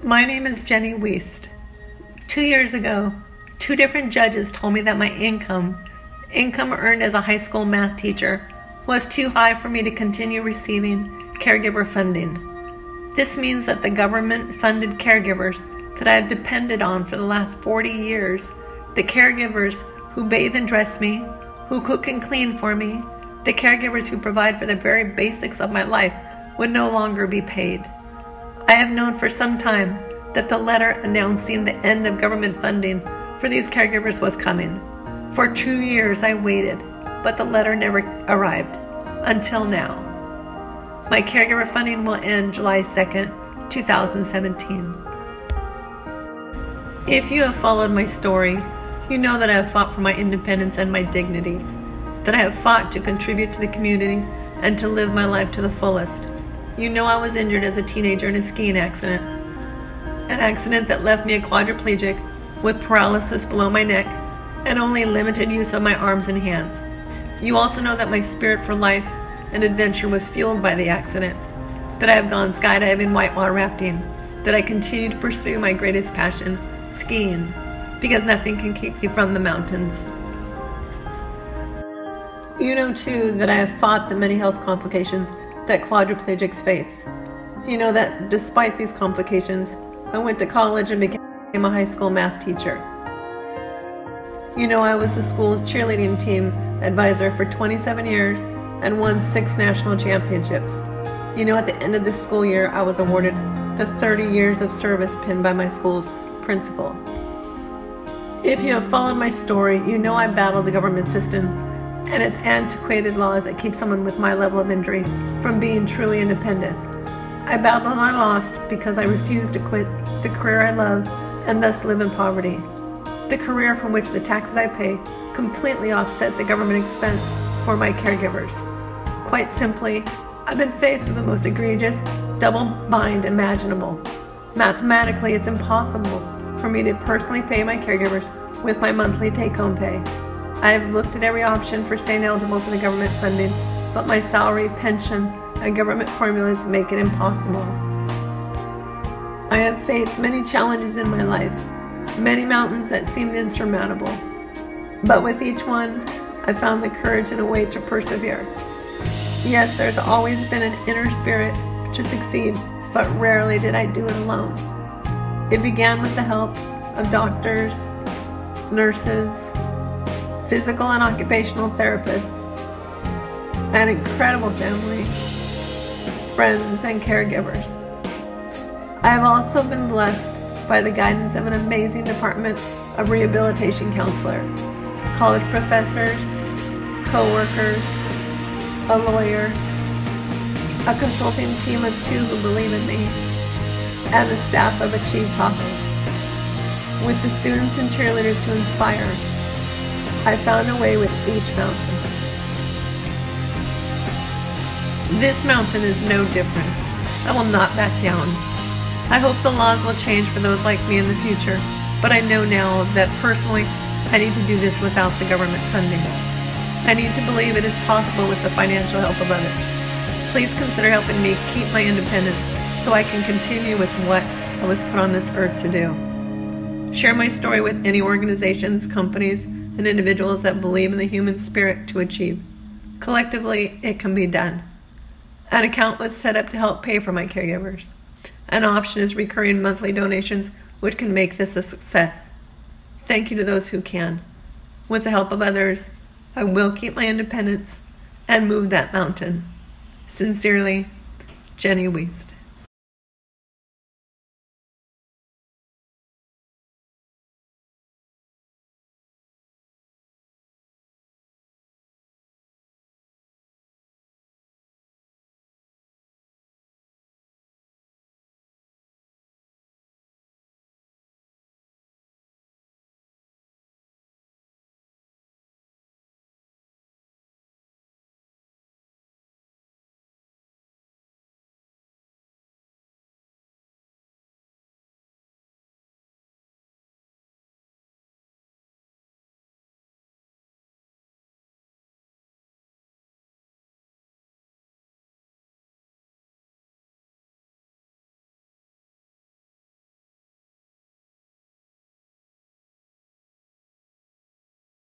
My name is Jenny Wiest. 2 years ago, 2 different judges told me that my income earned as a high school math teacher, was too high for me to continue receiving caregiver funding. This means that the government-funded caregivers that I have depended on for the last 40 years, the caregivers who bathe and dress me, who cook and clean for me, the caregivers who provide for the very basics of my life, would no longer be paid. I have known for some time that the letter announcing the end of government funding for these caregivers was coming. For 2 years I waited, but the letter never arrived, until now. My caregiver funding will end July 2nd, 2017. If you have followed my story, you know that I have fought for my independence and my dignity, that I have fought to contribute to the community and to live my life to the fullest. You know I was injured as a teenager in a skiing accident, an accident that left me a quadriplegic with paralysis below my neck and only limited use of my arms and hands. You also know that my spirit for life and adventure was fueled by the accident, that I have gone skydiving, whitewater rafting, that I continue to pursue my greatest passion, skiing, because nothing can keep me from the mountains. You know too that I have fought the many health complications that quadriplegics face. You know that despite these complications, I went to college and became a high school math teacher. You know I was the school's cheerleading team advisor for 27 years and won 6 national championships. You know at the end of this school year I was awarded the 30 years of service pin by my school's principal. If you have followed my story, you know I battled the government system and its antiquated laws that keep someone with my level of injury from being truly independent. I battled and I lost because I refused to quit the career I love and thus live in poverty. The career from which the taxes I pay completely offset the government expense for my caregivers. Quite simply, I've been faced with the most egregious double bind imaginable. Mathematically, it's impossible for me to personally pay my caregivers with my monthly take-home pay. I have looked at every option for staying eligible for the government funding, but my salary, pension, and government formulas make it impossible. I have faced many challenges in my life, many mountains that seemed insurmountable. But with each one, I found the courage and a way to persevere. Yes, there's always been an inner spirit to succeed, but rarely did I do it alone. It began with the help of doctors, nurses, physical and occupational therapists, an incredible family, friends, and caregivers. I have also been blessed by the guidance of an amazing department of rehabilitation counselor, college professors, co-workers, a lawyer, a consulting team of 2 who believe in me, and the staff of Achieve Topic. With the students and cheerleaders to inspire, I found a way with each mountain. This mountain is no different. I will not back down. I hope the laws will change for those like me in the future, but I know now that personally I need to do this without the government funding. I need to believe it is possible with the financial help of others. Please consider helping me keep my independence so I can continue with what I was put on this earth to do. Share my story with any organizations, companies, and individuals that believe in the human spirit to achieve. Collectively, it can be done. An account was set up to help pay for my caregivers. An option is recurring monthly donations, which can make this a success. Thank you to those who can. With the help of others, I will keep my independence and move that mountain. Sincerely, Jenny Wiest.